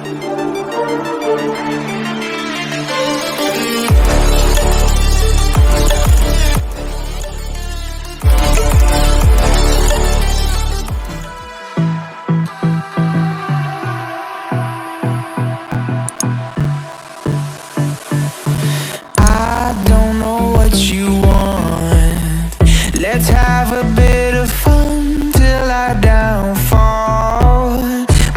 I don't know what you want. Let's have a bit of fun till I downfall.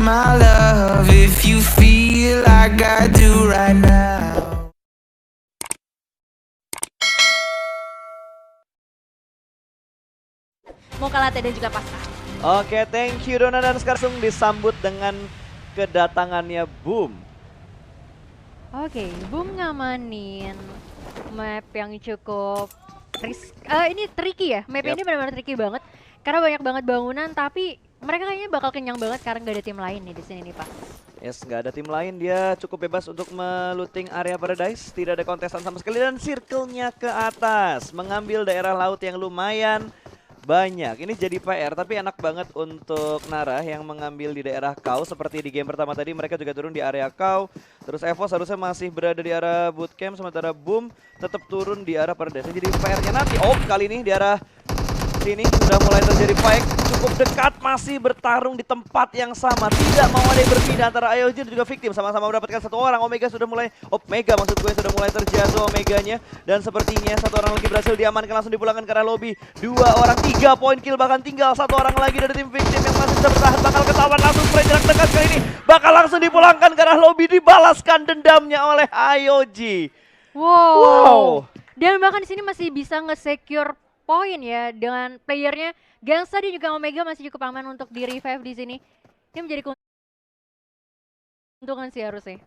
My love, if you feel like I do right now. Mocha Latte dan juga pasta. Oke, thank you Dona, dan sekarang langsung disambut dengan kedatangannya Boom. Oke, Boom ngamanin map yang cukup ini tricky ya. Map ini benar-benar tricky banget karena banyak banget bangunan, tapi mereka kayaknya bakal kenyang banget karena nggak ada tim lain nih di sini nih, Pak. Yes, nggak ada tim lain, dia cukup bebas untuk melooting area Paradise. Tidak ada kontestan sama sekali dan circle-nya ke atas, mengambil daerah laut yang lumayan banyak. Ini jadi PR, tapi enak banget untuk Nara yang mengambil di daerah Kau. Seperti di game pertama tadi, mereka juga turun di area Kau. Terus Evo seharusnya masih berada di arah bootcamp, sementara Boom tetap turun di arah Paradise. Jadi PR-nya nanti, kali ini di arah sini sudah mulai terjadi fight cukup dekat, masih bertarung di tempat yang sama, tidak mau ada yang berpindah antara IOG dan juga Victim, sama-sama mendapatkan satu orang. Omega sudah mulai, Omega maksud gue sudah mulai terjatuh Omeganya, dan sepertinya satu orang lagi berhasil diamankan, langsung dipulangkan ke arah lobby. 2 orang, 3 poin kill, bahkan tinggal satu orang lagi dari tim Victim yang masih bisa bertahan. Bakal ketahuan langsung spray jarak dekat kali ini, bakal langsung dipulangkan ke arah lobby, dibalaskan dendamnya oleh IOG. Wow. Dan bahkan di sini masih bisa nge-secure poin ya dengan playernya. Gangsta dan juga Omega masih cukup aman untuk di revive di sini. Ini menjadi keuntungan sih harusnya.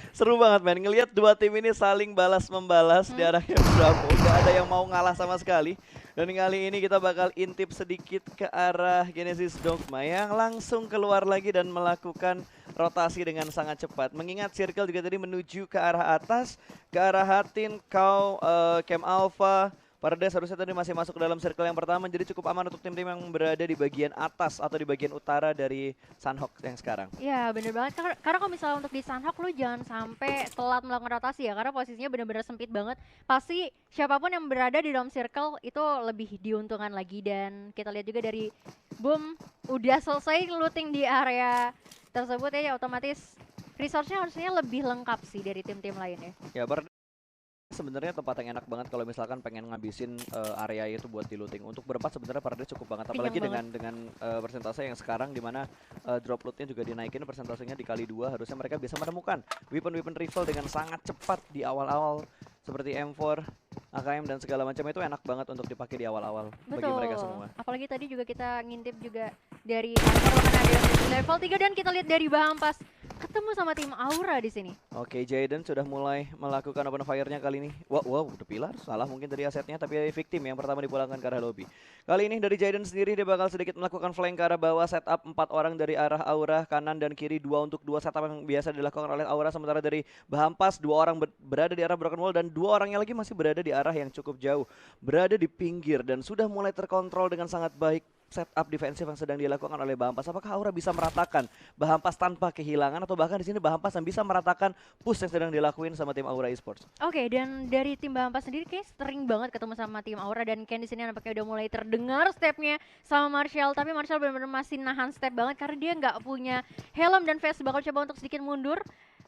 Seru banget men, ngelihat dua tim ini saling balas-membalas di arah Camp Bravo. Gak ada yang mau ngalah sama sekali. Dan kali ini kita bakal intip sedikit ke arah Genesis Dogma yang langsung keluar lagi dan melakukan rotasi dengan sangat cepat. Mengingat circle juga tadi menuju ke arah atas, ke arah Hatin, Kau, Camp Alpha. Paradise harusnya tadi masih masuk ke dalam circle yang pertama, jadi cukup aman untuk tim-tim yang berada di bagian atas atau di bagian utara dari Sunhawk yang sekarang. Ya bener banget, karena kalau misalnya untuk di Sunhawk lu jangan sampai telat melakukan rotasi ya, karena posisinya bener-bener sempit banget. Pasti siapapun yang berada di dalam circle itu lebih diuntungkan lagi, dan kita lihat juga dari Boom udah selesai looting di area tersebut ya, otomatis resource-nya harusnya lebih lengkap sih dari tim-tim lainnya. Ya, sebenarnya tempat yang enak banget kalau misalkan pengen ngabisin area itu buat di looting. Untuk berempat sebenarnya Paradise cukup banget, apalagi dengan persentase yang sekarang dimana drop lootnya juga dinaikin persentasenya dikali 2. Harusnya mereka bisa menemukan weapon rifle dengan sangat cepat di awal-awal, seperti M4, AKM dan segala macam. Itu enak banget untuk dipakai di awal-awal bagi mereka semua. Apalagi tadi juga kita ngintip juga dari level 3, dan kita lihat dari Bahampas ketemu sama tim Aura di sini. Oke, Jaden sudah mulai melakukan open fire-nya kali ini. Wow, The Pillar salah mungkin dari asetnya, tapi Victim yang pertama dipulangkan ke arah lobby. Kali ini dari Jaden sendiri dia bakal sedikit melakukan flank ke arah bawah, setup 4 orang dari arah Aura, kanan dan kiri 2 untuk 2 setup yang biasa dilakukan oleh Aura. Sementara dari Bahampas 2 orang berada di arah Broken Wall dan 2 orangnya lagi masih berada di arah yang cukup jauh, berada di pinggir dan sudah mulai terkontrol dengan sangat baik setup defensif yang sedang dilakukan oleh Bahampas. Apakah Aura bisa meratakan Bahampas tanpa kehilangan, atau bahkan di sini Bahampas yang bisa meratakan push yang sedang dilakuin sama tim Aura Esports? Oke, dan dari tim Bahampas sendiri kayak sering banget ketemu sama tim Aura, dan Ken di sini nampaknya udah mulai terdengar stepnya sama Marshall, tapi Marshall benar-benar masih nahan step banget karena dia nggak punya helm, dan Fast bakal coba untuk sedikit mundur.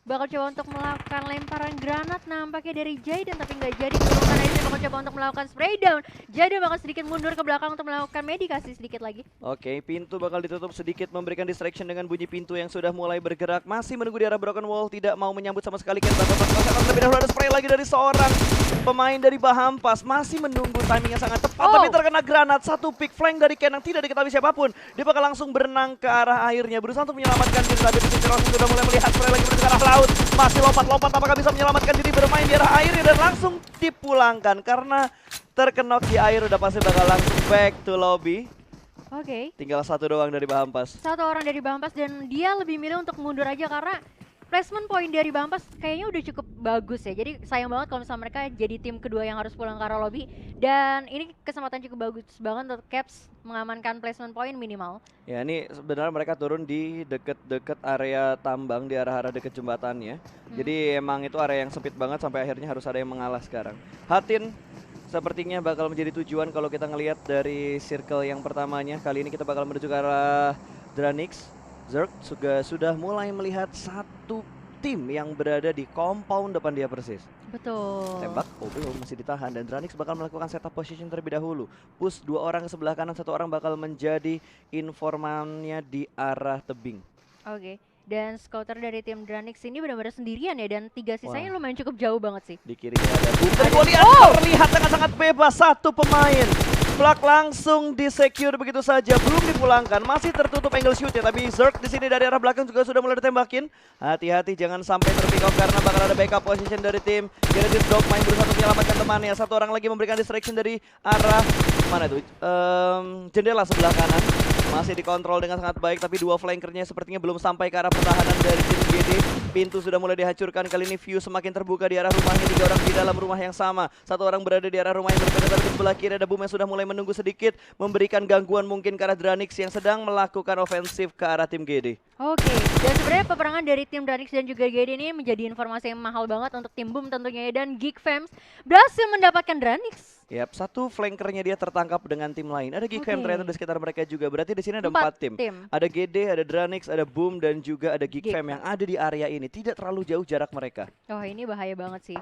Bakal coba untuk melakukan lemparan granat nampaknya dari Jaden, tapi nggak jadi. Karena ini bakal coba untuk melakukan spray down. Jaden bakal sedikit mundur ke belakang untuk melakukan medikasi sedikit lagi. Oke, pintu bakal ditutup sedikit, memberikan distraction dengan bunyi pintu yang sudah mulai bergerak. Masih menunggu di arah Broken Wall, tidak mau menyambut sama sekali. Lebih dahulu ada spray lagi dari seorang pemain dari Bahampas. Masih menunggu timing yang sangat tepat, tapi terkena granat. Satu pick flank dari Ken yang tidak diketahui siapapun. Dia bakal langsung berenang ke arah airnya, berusaha untuk menyelamatkan diri. Tapi di sini Rossi sudah mulai melihat spray lagi ke arah laut. Masih lompat-lompat, apakah bisa menyelamatkan diri, bermain di arah air dan langsung dipulangkan karena terkenok di air. Udah pasti bakal langsung back to lobby. Oke. Tinggal satu doang dari Bahampas. Satu orang dari Bahampas, dan dia lebih milih untuk mundur aja karena placement point dari Bahampas kayaknya udah cukup bagus ya. Jadi sayang banget kalau misalnya mereka jadi tim kedua yang harus pulang ke arah lobby. Dan ini kesempatan cukup bagus banget untuk Caps mengamankan placement point minimal. Ya ini sebenarnya mereka turun di deket-deket area tambang di arah-arah deket jembatannya. Jadi emang itu area yang sempit banget sampai akhirnya harus ada yang mengalah sekarang. Hatin sepertinya bakal menjadi tujuan kalau kita ngelihat dari circle yang pertamanya. Kali ini kita bakal menuju ke arah Dranix. Zerg juga sudah mulai melihat satu tim yang berada di compound depan dia persis. Betul. Tembak, masih ditahan dan Dranix bakal melakukan setup position terlebih dahulu. Push 2 orang ke sebelah kanan, 1 orang bakal menjadi informannya di arah tebing. Oke. Dan scouter dari tim Dranix ini benar-benar sendirian ya, dan 3 sisanya lumayan cukup jauh banget sih. Di kiri ada boom. Terlihat sangat-sangat bebas satu pemain. Plak langsung di-secure begitu saja, belum dipulangkan, masih tertutup angle shoot-nya, tapi Zerg di sini dari arah belakang juga sudah mulai ditembakin. Hati-hati jangan sampai terpick off karena bakal ada backup position dari tim Genesis Dogma yang berusaha untuk menyelamatkan temannya. 1 orang lagi memberikan distraction dari arah mana itu? Jendela sebelah kanan. Masih dikontrol dengan sangat baik, tapi 2 flankernya sepertinya belum sampai ke arah pertahanan dari tim GD. Pintu sudah mulai dihancurkan, kali ini view semakin terbuka di arah rumahnya. 3 orang di dalam rumah yang sama, 1 orang berada di arah rumah yang berbeda. Tapi di sebelah kiri ada Boom yang sudah mulai menunggu sedikit, memberikan gangguan mungkin ke arah Dranix yang sedang melakukan ofensif ke arah tim GD. Oke, dan sebenarnya peperangan dari tim Dranix dan juga GD ini menjadi informasi yang mahal banget untuk tim Boom tentunya ya. Dan Geek Fams berhasil mendapatkan Dranix. Yap, 1 flankernya dia tertangkap dengan tim lain. Ada Geek Fam Oke. ternyata di sekitar mereka juga. Berarti di sini ada 4 4 tim. tim. Ada GD, ada Dranix, ada Boom dan juga ada Geek Geek Fam yang ada di area ini. Tidak terlalu jauh jarak mereka. Oh, ini bahaya banget sih.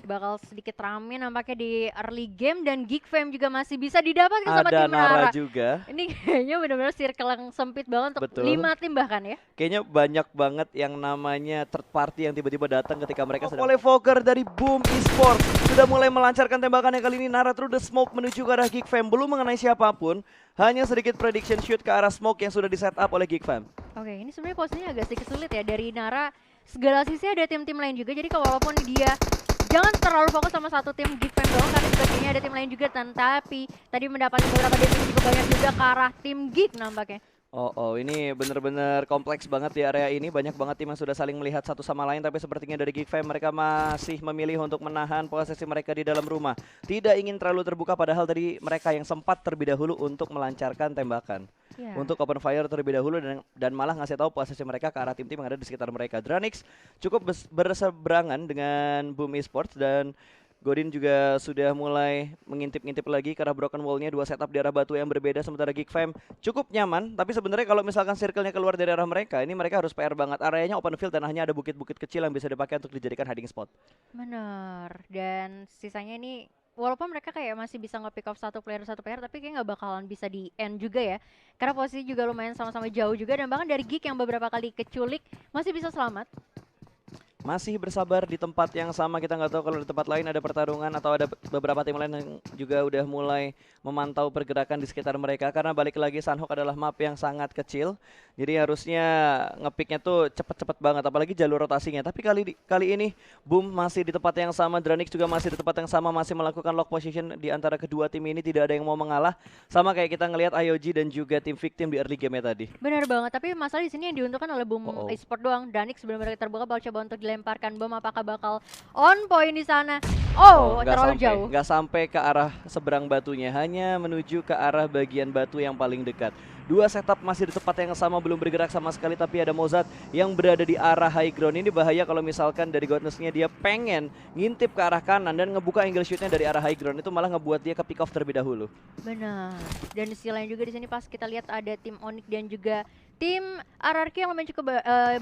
Bakal sedikit rame nampaknya di early game, dan Geek Fam juga masih bisa didapatkan sama Ada tim Nara Nara. juga. Ini kayaknya benar-benar circle yang sempit banget untuk Betul. 5 tim bahkan ya. Kayaknya banyak banget yang namanya third party yang tiba-tiba datang ketika mereka sedang oleh Fokker dari Boom Esports sudah mulai melancarkan tembakannya. Kali ini Nara through the smoke menuju ke arah Geek Fam, belum mengenai siapapun, hanya sedikit prediction shoot ke arah smoke yang sudah di set up oleh Geek Fam. Oke, ini sebenarnya posisinya agak sedikit sulit ya. Dari Nara segala sisi ada tim-tim lain juga, jadi walaupun dia jangan terlalu fokus sama satu tim Geek Fam doang, karena sebagainya ada tim lain juga, tapi tadi mendapatkan beberapa damage cukup banyak juga ke arah tim Geek nampaknya. Oh, ini bener-bener kompleks banget di area ini. Banyak banget tim yang sudah saling melihat satu sama lain. Tapi sepertinya dari Geek Fam mereka masih memilih untuk menahan posisi mereka di dalam rumah. Tidak ingin terlalu terbuka, padahal tadi mereka yang sempat terlebih dahulu untuk melancarkan tembakan. Ya. Untuk open fire terlebih dahulu dan malah ngasih tahu posisi mereka ke arah tim-tim yang ada di sekitar mereka. Dranix cukup berseberangan dengan Boom Esports dan Godin juga sudah mulai mengintip-ngintip lagi ke arah broken wall-nya. 2 setup di arah batu yang berbeda, sementara Geek Fam cukup nyaman. Tapi sebenarnya kalau misalkan circle-nya keluar dari arah mereka, ini mereka harus PR banget. Areanya open field dan hanya ada bukit-bukit kecil yang bisa dipakai untuk dijadikan hiding spot. Bener, dan sisanya ini walaupun mereka kayak masih bisa nge-pick off satu player, tapi kayak nggak bakalan bisa di end juga ya. Karena posisi juga lumayan sama-sama jauh juga, dan bahkan dari Geek yang beberapa kali keculik masih bisa selamat. Masih bersabar di tempat yang sama. Kita nggak tahu kalau di tempat lain ada pertarungan atau ada beberapa tim lain yang juga udah mulai memantau pergerakan di sekitar mereka. Karena balik lagi Sunhawk adalah map yang sangat kecil, jadi harusnya ngepicknya tuh cepet-cepet banget, apalagi jalur rotasinya. Tapi kali ini Boom masih di tempat yang sama, Dranix juga masih di tempat yang sama, masih melakukan lock position di antara kedua tim ini. Tidak ada yang mau mengalah, sama kayak kita ngelihat IOG dan juga tim Victim di early game-nya tadi. Benar banget, tapi masalah di sini yang diuntungkan oleh Boom Esports doang. Dranix benar-benar terbuka, bakal coba untuk dilemparkan bom, apakah bakal on point di sana? Oh, terlalu jauh. Nggak sampai ke arah seberang batunya, hanya menuju ke arah bagian batu yang paling dekat. 2 setup masih di tempat yang sama, belum bergerak sama sekali, tapi ada Mozart yang berada di arah high ground. Ini bahaya kalau misalkan dari Godness-nya dia pengen ngintip ke arah kanan dan ngebuka angle shoot-nya dari arah high ground, itu malah ngebuat dia ke pick off terlebih dahulu. Benar. Dan di sisi lain juga di sini pas kita lihat ada tim Onyx dan juga tim RRQ yang lumayan cukup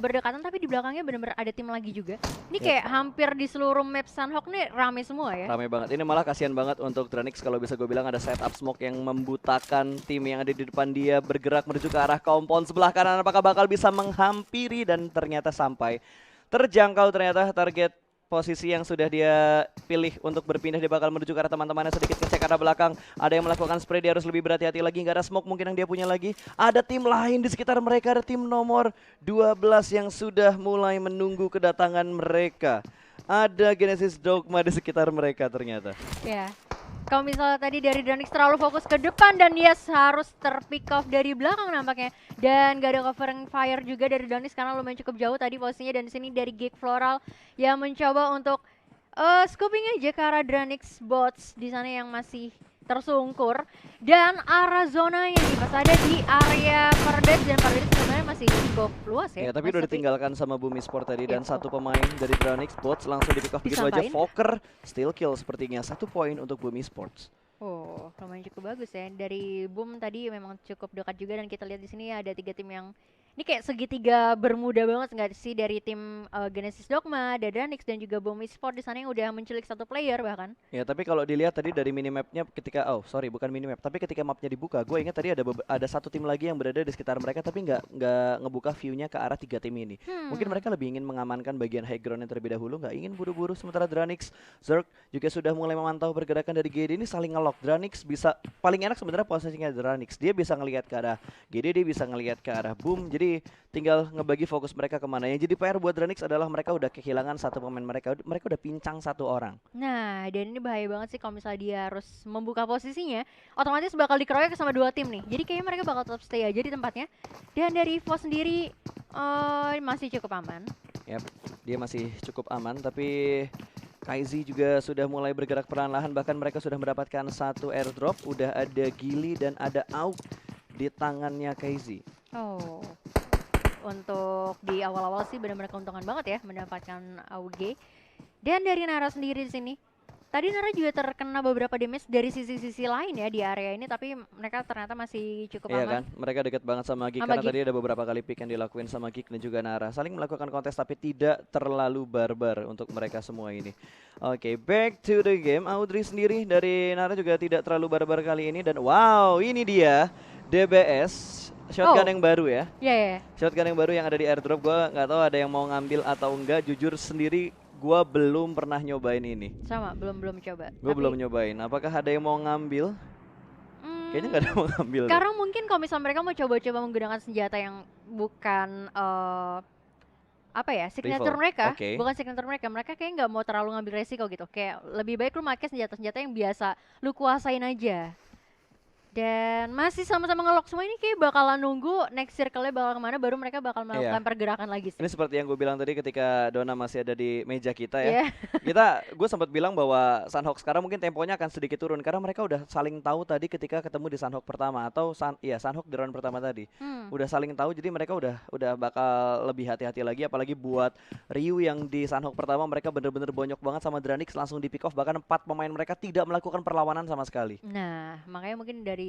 berdekatan, tapi di belakangnya benar-benar ada tim lagi juga. Ini kayak hampir di seluruh map Sunhawk nih rame semua ya. Rame banget. Ini malah kasihan banget untuk Dranix, kalau bisa gue bilang ada setup smoke yang membutakan tim yang ada di depan dia bergerak menuju ke arah compound sebelah kanan. Apakah bakal bisa menghampiri, dan ternyata sampai terjangkau ternyata target posisi yang sudah dia pilih untuk berpindah. Dia bakal menuju ke arah teman-temannya, sedikit ngecek arah belakang. Ada yang melakukan spray, dia harus lebih berhati-hati lagi. Nggak ada smoke mungkin yang dia punya lagi. Ada tim lain di sekitar mereka, ada tim nomor 12 yang sudah mulai menunggu kedatangan mereka. Ada Genesis Dogma di sekitar mereka ternyata. Ya. Kalau misalnya tadi dari Dranix terlalu fokus ke depan dan Yes harus terpick off dari belakang nampaknya. Dan gak ada covering fire juga dari Dranix karena lumayan cukup jauh tadi posisinya. Dan di sini dari Geek Floral yang mencoba untuk scooping aja ke arah Dranix bots di sana yang masih tersungkur. Dan arah zonanya nih pas ada di area Paradise dan Paradise sebenarnya masih cukup luas ya. Ya, tapi udah ditinggalkan sama Bumi Sport tadi dan satu pemain dari Dranix Bots langsung di pick off begitu aja. Fokker steal kill sepertinya. 1 poin untuk Bumi Sports. Oh, lumayan cukup bagus ya. Dari Boom tadi memang cukup dekat juga dan kita lihat di sini ada 3 tim yang ini kayak segitiga bermuda banget nggak sih dari tim Genesis Dogma, Dranix dan juga Boom Sport di sana yang udah menculik 1 player bahkan. Ya, tapi kalau dilihat tadi dari minimapnya ketika bukan minimap, tapi ketika mapnya dibuka, gue ingat tadi ada 1 tim lagi yang berada di sekitar mereka tapi nggak ngebuka view-nya ke arah 3 tim ini. Mungkin mereka lebih ingin mengamankan bagian high ground yang terlebih dahulu, nggak ingin buru-buru. Sementara Dranix, Zerg juga sudah mulai memantau pergerakan dari GD ini saling ngelock. Dranix bisa paling enak sebenarnya posisinya Dranix. Dia bisa ngelihat ke arah GD, dia bisa ngelihat ke arah Boom. Jadi tinggal ngebagi fokus mereka kemana. Yang jadi PR buat Dranix adalah mereka udah kehilangan 1 pemain mereka. Mereka udah pincang 1 orang. Nah, dan ini bahaya banget sih kalau misalnya dia harus membuka posisinya, otomatis bakal dikeroyok sama 2 tim nih. Jadi kayaknya mereka bakal tetap stay aja di tempatnya. Dan dari EVO sendiri masih cukup aman. Yap, dia masih cukup aman, tapi KaiZ juga sudah mulai bergerak perlahan-lahan. Bahkan mereka sudah mendapatkan 1 airdrop. Udah ada Gili dan ada AUG di tangannya KaiZ. Oh, untuk di awal-awal sih benar-benar keuntungan banget ya mendapatkan AUG. Dan dari Nara sendiri di sini, tadi Nara juga terkena beberapa damage dari sisi-sisi lain ya di area ini, tapi mereka ternyata masih cukup Iya aman. kan, mereka dekat banget sama Geek karena tadi ada beberapa kali pick yang dilakuin sama Geek dan juga Nara. Saling melakukan kontes tapi tidak terlalu barbar untuk mereka semua ini. Oke, back to the game. Audrey sendiri dari Nara juga tidak terlalu barbar kali ini. Dan wow, ini dia DBS. Shotgun yang baru ya. Iya. Shotgun yang baru yang ada di airdrop. Gue nggak tahu ada yang mau ngambil atau enggak. Jujur sendiri gue belum pernah nyobain ini. Sama, belum coba. Gue belum nyobain. Apakah ada yang mau ngambil? Kayaknya nggak ada yang mau ngambil. Karena mungkin kalau misalnya mereka mau coba-coba menggunakan senjata yang bukan signature mereka, bukan signature mereka. Mereka kayaknya nggak mau terlalu ngambil resiko gitu. Kayak lebih baik lu pakai senjata-senjata yang biasa lu kuasain aja. Dan masih sama-sama ngelok semua ini kayak bakalan nunggu next circle-nya bakal kemana baru mereka bakal melakukan pergerakan lagi sih. Ini seperti yang gue bilang tadi ketika Dona masih ada di meja kita ya. Gue sempat bilang bahwa Sunhawk sekarang mungkin temponya akan sedikit turun karena mereka udah saling tahu tadi ketika ketemu di Sunhawk pertama atau Sunhawk di round pertama tadi. Udah saling tahu jadi mereka udah bakal lebih hati-hati lagi apalagi buat Ryu yang di Sunhawk pertama mereka bener-bener bonyok banget sama Dranix langsung di pick off bahkan 4 pemain mereka tidak melakukan perlawanan sama sekali. Nah, makanya mungkin dari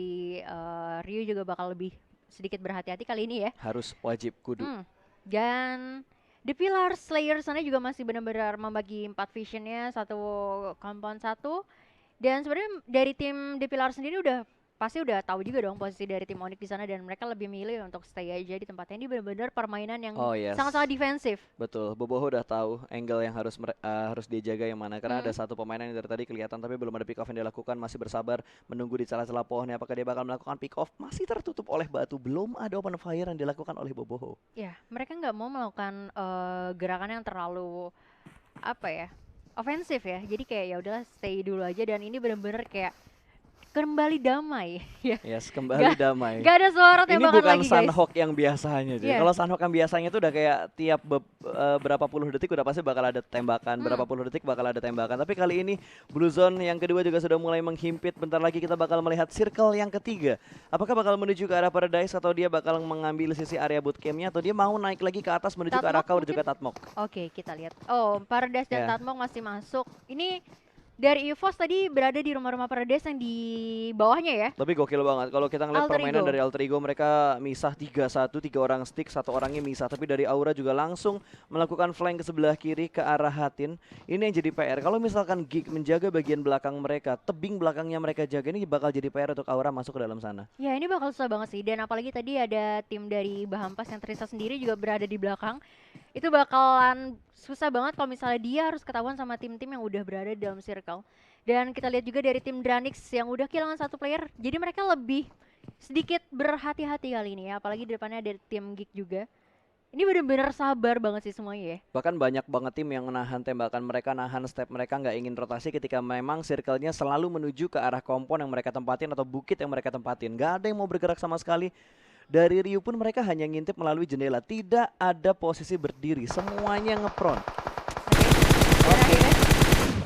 Ryu juga bakal lebih sedikit berhati-hati kali ini ya. Harus wajib kudu. Dan The Pillar Slayer sana juga masih benar-benar membagi 4 visionnya, 1 compound 1. Dan sebenarnya dari tim The Pillar sendiri pasti udah tahu juga dong posisi dari tim Onyx di sana dan mereka lebih milih untuk stay aja di tempatnya. Ini benar-benar permainan yang sangat-sangat defensif. Betul, Boboho udah tahu angle yang harus dia jaga yang mana karena ada 1 pemain yang dari tadi kelihatan tapi belum ada pick off yang dilakukan, masih bersabar menunggu di celah-celah pohonnya apakah dia bakal melakukan pick off, masih tertutup oleh batu, belum ada open fire yang dilakukan oleh Boboho. Ya, mereka nggak mau melakukan gerakan yang terlalu ofensif ya. Jadi kayak ya udahlah stay dulu aja dan ini benar-benar kayak kembali damai ya. Yes, kembali damai. Gak ada suara tembakan lagi guys. Ini bukan Sunhawk yang biasanya. Kalau Sunhawk yang biasanya itu udah kayak tiap berapa puluh detik udah pasti bakal ada tembakan, berapa puluh detik bakal ada tembakan. Tapi kali ini Blue Zone yang kedua juga sudah mulai menghimpit. Bentar lagi kita bakal melihat circle yang ketiga. Apakah bakal menuju ke arah Paradise atau dia bakal mengambil sisi area bootcampnya atau dia mau naik lagi ke atas menuju ke arah Kau dan juga Tatmok. Oke, kita lihat. Oh, Paradise dan Tatmok masih masuk. Ini dari EVOS tadi berada di rumah-rumah Paradise yang di bawahnya ya. Tapi gokil banget kalau kita ngeliat permainan dari Alter Ego, mereka misah 3-1, 3 orang stick, 1 orangnya misah. Tapi dari Aura juga langsung melakukan flank ke sebelah kiri ke arah Hatin. Ini yang jadi PR. Kalau misalkan Geek menjaga bagian belakang mereka, tebing belakangnya mereka jaga, ini bakal jadi PR untuk Aura masuk ke dalam sana. Ya ini bakal susah banget sih. Dan apalagi tadi ada tim dari Bahampas yang Trisa sendiri juga berada di belakang. Itu bakalan susah banget kalau misalnya dia harus ketahuan sama tim-tim yang udah berada di dalam circle. Dan kita lihat juga dari tim Dranix yang udah kehilangan 1 player. Jadi mereka lebih sedikit berhati-hati kali ini ya. Apalagi di depannya ada tim Geek juga. Ini bener-bener sabar banget sih semuanya ya. Bahkan banyak banget tim yang nahan tembakan mereka, nahan step mereka, nggak ingin rotasi ketika memang circle-nya selalu menuju ke arah kompon yang mereka tempatin atau bukit yang mereka tempatin. Nggak ada yang mau bergerak sama sekali. Dari Ryu pun mereka hanya ngintip melalui jendela. Tidak ada posisi berdiri, semuanya ngepron. Oke.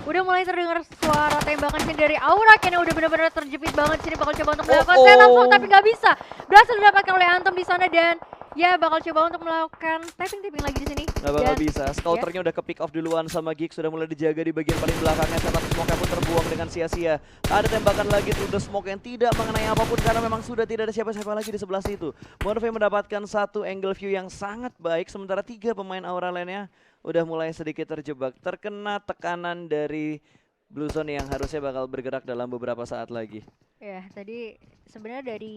Udah mulai terdengar suara tembakan sini dari Aura. Kayaknya udah benar-benar terjepit banget sini, bakal coba untuk melakukan set langsung tapi nggak bisa. Berhasil didapatkan oleh Anthem di sana dan ya bakal coba untuk melakukan tapping lagi di sini. Nggak bakal Dan bisa. Scouternya udah ke pick off duluan sama Geek, sudah mulai dijaga di bagian paling belakangnya. Setup smoke pun terbuang dengan sia-sia. Ada tembakan lagi through the smoke yang tidak mengenai apapun karena memang sudah tidak ada siapa-siapa lagi di sebelah situ. Monfey mendapatkan satu angle view yang sangat baik, sementara 3 pemain Aura lainnya udah mulai sedikit terjebak, terkena tekanan dari Blue Zone yang harusnya bakal bergerak dalam beberapa saat lagi. ya tadi sebenarnya dari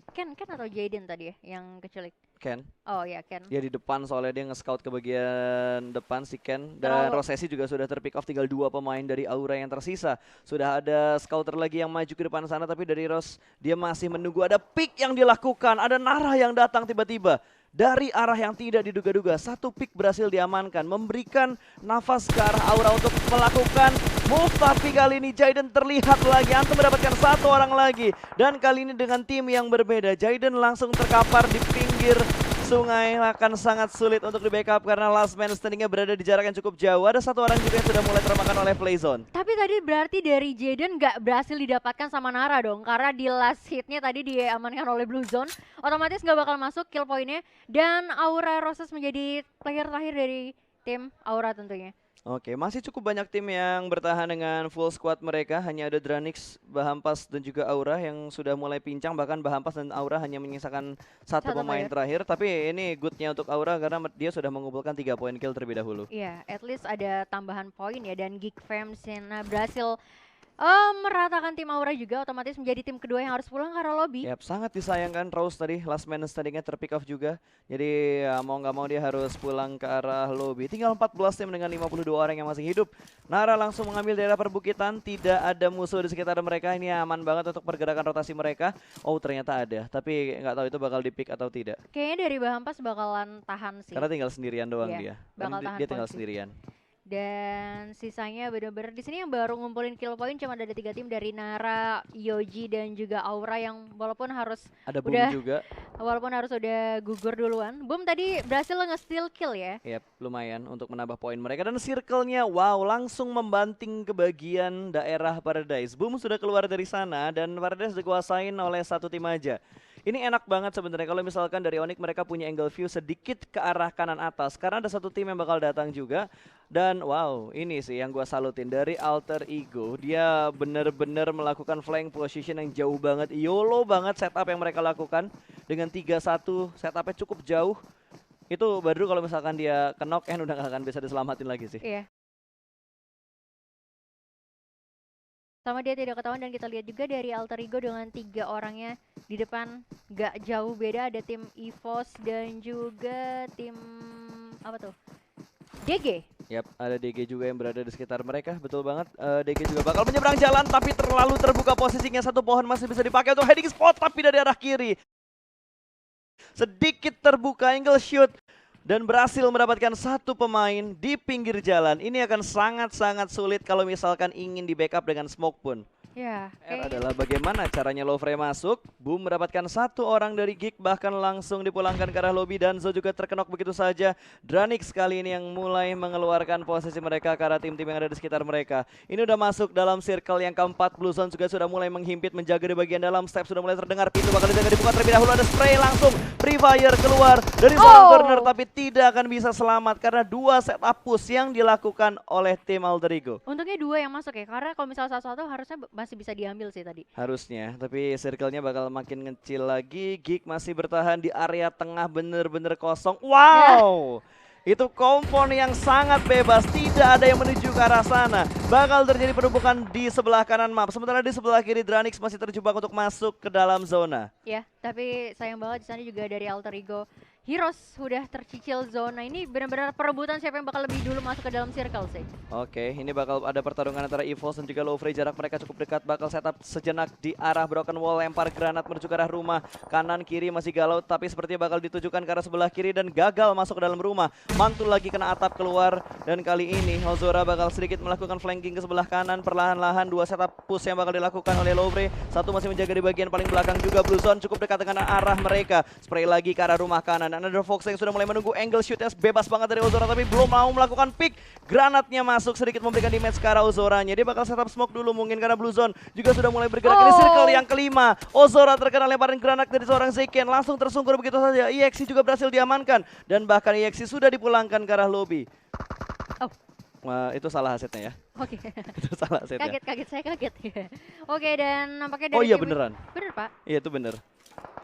Ken atau Jaden tadi ya yang keculik. Ken, Oh ya Ken. dia di depan soalnya dia nge-scout ke bagian depan si Ken. Dan Terlalu- Rosesi juga sudah terpick off, tinggal 2 pemain dari Aura yang tersisa. Sudah ada scouter lagi yang maju ke depan sana, tapi dari Ros dia masih menunggu ada pick yang dilakukan. Ada Nara yang datang tiba-tiba dari arah yang tidak diduga-duga. Satu pick berhasil diamankan, memberikan nafas ke arah Aura untuk melakukan move. Tapi kali ini Jaden terlihat lagi, Antum mendapatkan 1 orang lagi. Dan kali ini dengan tim yang berbeda, Jaden langsung terkapar di pinggir sungai. Akan sangat sulit untuk di backup karena last man standingnya berada di jarak yang cukup jauh. Ada 1 orang juga yang sudah mulai termakan oleh Playzone. Tapi tadi berarti dari Jaden nggak berhasil didapatkan sama Nara dong. Karena di last hitnya tadi diamankan oleh Blue Zone. Otomatis nggak bakal masuk kill pointnya. Dan Aura Roses menjadi player terakhir dari tim Aura tentunya. Oke, masih cukup banyak tim yang bertahan dengan full squad mereka. Hanya ada Dranix, Bahampas dan juga Aura yang sudah mulai pincang. Bahkan Bahampas dan Aura hanya menyisakan satu Satu pemain player. terakhir. Tapi ini goodnya untuk Aura karena dia sudah mengumpulkan 3 poin kill terlebih dahulu. Iya, at least ada tambahan poin ya. Dan Geek Fam Sena berhasil meratakan tim Aura juga. Otomatis menjadi tim kedua yang harus pulang ke arah lobby. Yap, sangat disayangkan Rose tadi last man standingnya terpick off juga. Jadi ya, mau nggak mau dia harus pulang ke arah lobby. Tinggal 14 tim dengan 52 orang yang masih hidup. Nara langsung mengambil daerah perbukitan. Tidak ada musuh di sekitar mereka. Ini aman banget untuk pergerakan rotasi mereka. Oh ternyata ada, tapi nggak tahu itu bakal di pick atau tidak. Kayaknya dari Bahampas bakalan tahan sih. Karena tinggal sendirian doang Iya, dia. bakal Dan tahan dia tinggal posisi. sendirian. Dan sisanya bener-bener di sini yang baru ngumpulin kill point cuma ada 3 tim dari Nara, Yoji dan juga Aura yang walaupun harus Ada Boom udah juga. udah gugur duluan. Boom tadi berhasil nge-steal kill ya. Yap, lumayan untuk menambah poin mereka. Dan circle-nya wow, langsung membanting ke bagian daerah Paradise. Boom sudah keluar dari sana dan Paradise dikuasain oleh 1 tim aja. Ini enak banget sebenarnya kalau misalkan dari Onyx mereka punya angle view sedikit ke arah kanan atas. Karena ada 1 tim yang bakal datang juga. Dan wow, ini sih yang gua salutin dari Alter Ego. Dia bener-bener melakukan flank position yang jauh banget. YOLO banget setup yang mereka lakukan. Dengan 3-1 setupnya cukup jauh. Itu baru kalau misalkan dia ke knock udah gak akan bisa diselamatin lagi sih. Iya. Sama dia tidak ketahuan dan kita lihat juga dari Alter Ego dengan 3 orangnya di depan gak jauh beda. Ada tim EVOS dan juga tim apa tuh? DG. Yap, ada DG juga yang berada di sekitar mereka, betul banget. DG juga bakal menyeberang jalan, tapi terlalu terbuka posisinya. 1 pohon masih bisa dipakai untuk heading spot, tapi dari arah kiri. Sedikit terbuka angle shoot. Dan berhasil mendapatkan 1 pemain di pinggir jalan. Ini akan sangat-sangat sulit kalau misalkan ingin di backup dengan smoke pun. Ya, R adalah bagaimana caranya Lovre masuk. Boom mendapatkan 1 orang dari Geek, bahkan langsung dipulangkan ke arah lobby. Danzo juga terkenok begitu saja. Dranix kali ini yang mulai mengeluarkan posisi mereka ke arah tim-tim yang ada di sekitar mereka. Ini udah masuk dalam circle yang keempat. Blue Zone juga sudah mulai menghimpit, menjaga di bagian dalam. Step sudah mulai terdengar, pintu bakal dijaga dibuka terlebih dahulu. Ada spray langsung, Free Fire keluar dari seorang corner, tapi tidak akan bisa selamat karena 2 setup push yang dilakukan oleh tim Alter Ego. untungnya 2 yang masuk ya, karena kalau misalnya satu-satu harusnya masih bisa diambil sih tadi. Harusnya, tapi circle-nya bakal makin ngecil lagi. Geek masih bertahan di area tengah bener-bener kosong. Wow! Itu kompon yang sangat bebas, tidak ada yang menuju ke arah sana. Bakal terjadi penumpukan di sebelah kanan map. Sementara di sebelah kiri Dranix masih terjebak untuk masuk ke dalam zona. Ya, tapi sayang banget di sana juga dari Alter Ego Heroes sudah tercicil zona. Ini benar-benar perebutan siapa yang bakal lebih dulu masuk ke dalam circle sih. Oke, ini bakal ada pertarungan antara EVOS dan juga Lovre. Jarak mereka cukup dekat, bakal setup sejenak di arah Broken Wall. Lempar granat menuju ke arah rumah. Kanan kiri masih galau, tapi sepertinya bakal ditujukan ke arah sebelah kiri dan gagal masuk ke dalam rumah. Mantul lagi kena atap keluar, dan kali ini Ozora bakal sedikit melakukan flanking ke sebelah kanan. Perlahan-lahan dua setup push yang bakal dilakukan oleh Lovre. Satu masih menjaga di bagian paling belakang juga. Blue Zone cukup dekat dengan arah mereka. Spray lagi ke arah rumah kanan. Another Fox yang sudah mulai menunggu angle shootnya bebas banget dari Ozora, tapi belum mau melakukan pick. Granatnya masuk sedikit memberikan damage ke arah Ozoranya. Dia bakal setup smoke dulu mungkin karena Blue Zone juga sudah mulai bergerak. Ini circle yang kelima. Ozora terkena lemparan granat dari seorang Zeken, langsung tersungkur begitu saja. EXE juga berhasil diamankan dan bahkan EXE sudah dipulangkan ke arah lobby. Wah, itu salah asetnya ya. Oke. Itu salah asetnya. Kaget, saya kaget. Oke, dan nampaknya dari Oh iya tim- beneran. Bener, Pak. Iya itu bener.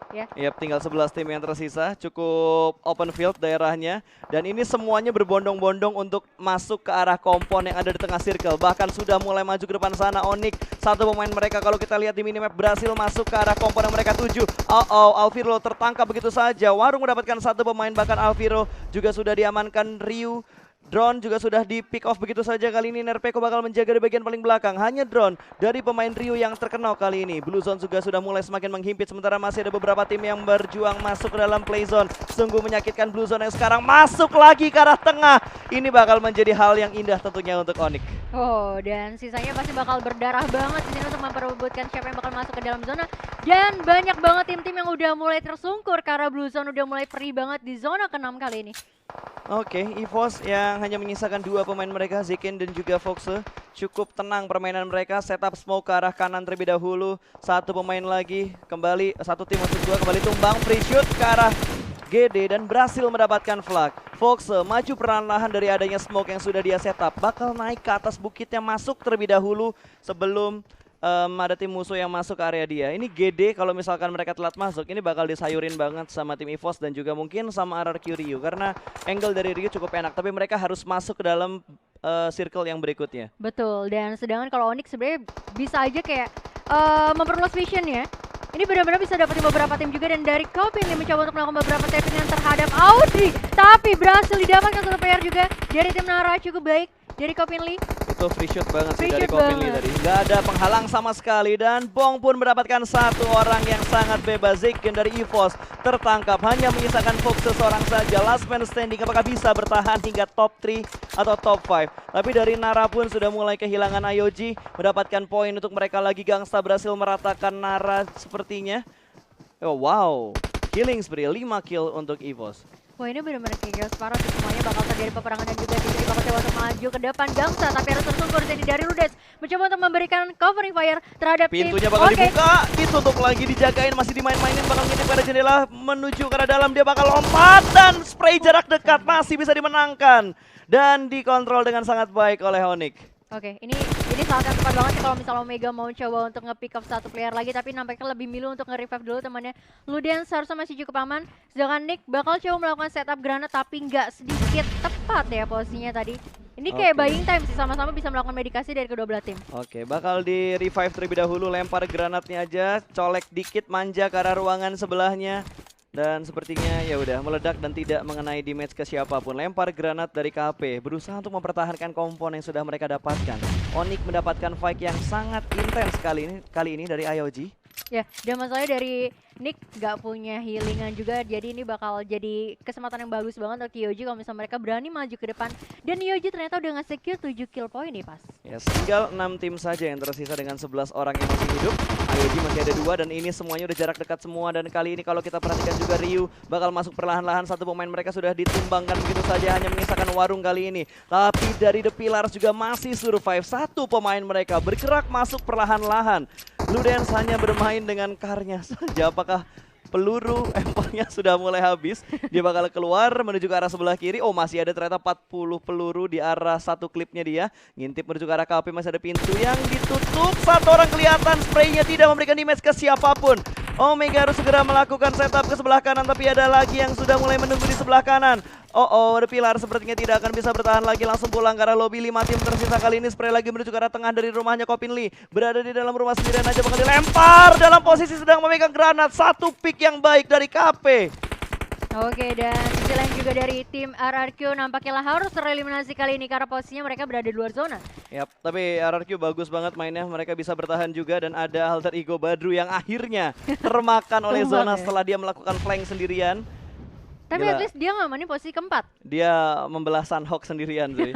Ya. Yap, tinggal 11 tim yang tersisa, cukup open field daerahnya. Dan ini semuanya berbondong-bondong untuk masuk ke arah kompon yang ada di tengah circle. Bahkan sudah mulai maju ke depan sana. Onyx, satu pemain mereka kalau kita lihat di minimap berhasil masuk ke arah kompon yang mereka tuju. Alviro tertangkap begitu saja. Warung mendapatkan satu pemain, bahkan Alviro juga sudah diamankan. Ryu Drone juga sudah di pick off begitu saja. Kali ini Nerpeko bakal menjaga di bagian paling belakang. Hanya drone dari pemain Ryu yang terkenal kali ini. Blue Zone juga sudah mulai semakin menghimpit. Sementara masih ada beberapa tim yang berjuang masuk ke dalam play zone. Sungguh menyakitkan Blue Zone yang sekarang masuk lagi ke arah tengah. Ini bakal menjadi hal yang indah tentunya untuk Onyx. Oh, dan sisanya pasti bakal berdarah banget di sini untuk memperebutkan siapa yang bakal masuk ke dalam zona. Dan banyak banget tim-tim yang udah mulai tersungkur karena Blue Zone udah mulai perih banget di zona ke-6 kali ini. Oke, EVOS yang hanya menyisakan dua pemain mereka, Zeken dan juga Foxe. Cukup tenang permainan mereka, setup smoke ke arah kanan terlebih dahulu. Satu pemain lagi, kembali, satu tim maksud dua, kembali tumbang, free shoot ke arah GD dan berhasil mendapatkan flag. Foxe maju perlahan-lahan dari adanya smoke yang sudah dia setup. Bakal naik ke atas bukitnya, masuk terlebih dahulu sebelum ada tim musuh yang masuk ke area dia. Ini GD kalau misalkan mereka telat masuk, ini bakal disayurin banget sama tim EVOS dan juga mungkin sama RRQ Ryu. Karena angle dari Ryu cukup enak, tapi mereka harus masuk ke dalam circle yang berikutnya. Betul, dan sedangkan kalau Onyx sebenarnya bisa aja kayak memperluas vision ya. Ini benar-benar bisa dapetin beberapa tim juga, dan dari Kopin yang mencoba untuk melakukan beberapa tapping terhadap Audrey, tapi berhasil didapatkan satu player juga dari tim Nara. Cukup baik dari Kopin Lee. Itu free shoot banget sih Free dari shoot Kopin Lee banget. tadi. Nggak ada penghalang sama sekali dan Bong pun mendapatkan satu orang yang sangat bebas. Zeken dari EVOS tertangkap, hanya menyisakan Fox seorang saja. Last man standing, apakah bisa bertahan hingga top 3 atau top 5? Tapi dari Nara pun sudah mulai kehilangan IOG, mendapatkan poin untuk mereka lagi. Gangsta berhasil meratakan Nara sepertinya. Oh wow, killing spree 5 kill untuk EVOS. Wah, ini benar-benar kayak chaos parah sih, semuanya bakal terjadi peperangan dan juga Distri bakal coba untuk maju ke depan Gangsta, tapi harus tersungkur sini dari Rudes mencoba untuk memberikan covering fire terhadap Pintunya tim. bakal Oke. dibuka, ditutup lagi, dijagain, masih dimain-mainin, bakal ngintip pada jendela menuju ke arah dalam. Dia bakal lompat dan spray jarak dekat masih bisa dimenangkan dan dikontrol dengan sangat baik oleh Onyx. Oke, ini saat yang tepat banget sih kalau misalnya Omega mau coba untuk nge-pick up satu player lagi, tapi nampaknya lebih milih untuk nge-revive dulu temannya. Ludian seharusnya masih cukup aman, sedangkan Nick bakal coba melakukan setup granat tapi nggak sedikit tepat ya posisinya tadi. Ini kayak Oke. buying time sih, sama-sama bisa melakukan medikasi dari kedua belah tim. Oke, bakal di revive terlebih dahulu, lempar granatnya aja, colek dikit, manja ke arah ruangan sebelahnya. Dan sepertinya ya udah meledak dan tidak mengenai damage ke siapapun. Lempar granat dari KP, berusaha untuk mempertahankan kompon yang sudah mereka dapatkan. Onyx mendapatkan fight yang sangat intens kali ini dari IOG. Ya, dan masalahnya dari Nick nggak punya healingan juga, jadi ini bakal jadi kesempatan yang bagus banget untuk Yoji kalau misalnya mereka berani maju ke depan. Dan Yoji ternyata udah nge-secure 7 kill point nih pas. Ya, tinggal 6 tim saja yang tersisa dengan 11 orang yang masih hidup. IOG masih ada 2 dan ini semuanya udah jarak dekat semua. Dan kali ini kalau kita perhatikan juga Ryu bakal masuk perlahan-lahan. Satu pemain mereka sudah ditumbangkan begitu saja, hanya menyisakan warung kali ini. Tapi dari The Pillars juga masih survive. Satu pemain mereka bergerak masuk perlahan-lahan. Blue Dance hanya bermain dengan karnya saja. Apakah peluru empelnya sudah mulai habis? Dia bakal keluar menuju ke arah sebelah kiri. Oh, masih ada ternyata 40 peluru di arah satu klipnya dia. Ngintip menuju ke arah KP, masih ada pintu yang ditutup. Satu orang kelihatan, spraynya tidak memberikan damage ke siapapun. Omega harus segera melakukan setup ke sebelah kanan, tapi ada lagi yang sudah mulai menunggu di sebelah kanan. The Pillar sepertinya tidak akan bisa bertahan lagi, langsung pulang ke arah lobby. 5 tim tersisa kali ini, spray lagi menuju ke arah tengah dari rumahnya Kopin Lee. Berada di dalam rumah sendirian aja, bakal dilempar dalam posisi sedang memegang granat. Satu pick yang baik dari KP. Oke, dan sisi lain juga dari tim RRQ nampaknya lah harus tereliminasi kali ini karena posisinya mereka berada di luar zona. Yap, tapi RRQ bagus banget mainnya, mereka bisa bertahan juga dan ada alter ego Badru yang akhirnya termakan oleh Tumbang zona ya. setelah dia melakukan flank sendirian. Tapi Gila. at least dia ngamanin posisi keempat. Dia membelah Sunhawk sendirian sih.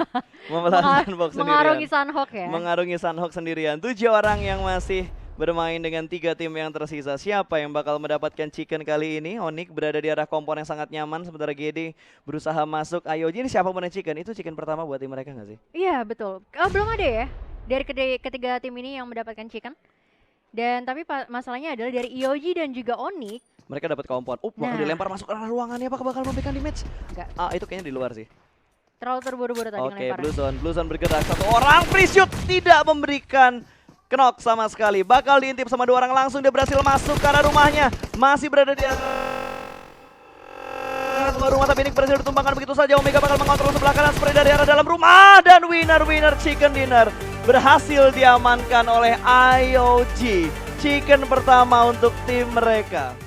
Membelah Sunhawk Mengarungi sendirian. Sunhawk ya. Mengarungi Sunhawk sendirian. 7 orang yang masih bermain dengan 3 tim yang tersisa. Siapa yang bakal mendapatkan chicken kali ini? Onyx berada di arah kompon yang sangat nyaman, sementara GD berusaha masuk. Ayo, ini siapa yang chicken? Itu chicken pertama buat tim mereka nggak sih? Iya betul. Oh, belum ada ya dari ketiga tim ini yang mendapatkan chicken. Dan tapi masalahnya adalah dari IOG dan juga Onyx. Mereka dapat kompon. Bakal Nah. dilempar masuk ke arah ruangannya, apakah bakal memberikan damage? Enggak. Itu kayaknya di luar sih. Terlalu terburu-buru tadi Oke, ngelemparan. Blue Zone bergerak. Satu orang free shoot tidak memberikan knock sama sekali. Bakal diintip sama 2 orang, langsung dia berhasil masuk ke arah rumahnya. Masih berada di sebuah rumah, tapi ini berhasil ditumbangkan begitu saja. Omega bakal mengontrol sebelah kanan, spray dari arah dalam rumah. Dan winner chicken dinner berhasil diamankan oleh IOG. Chicken pertama untuk tim mereka.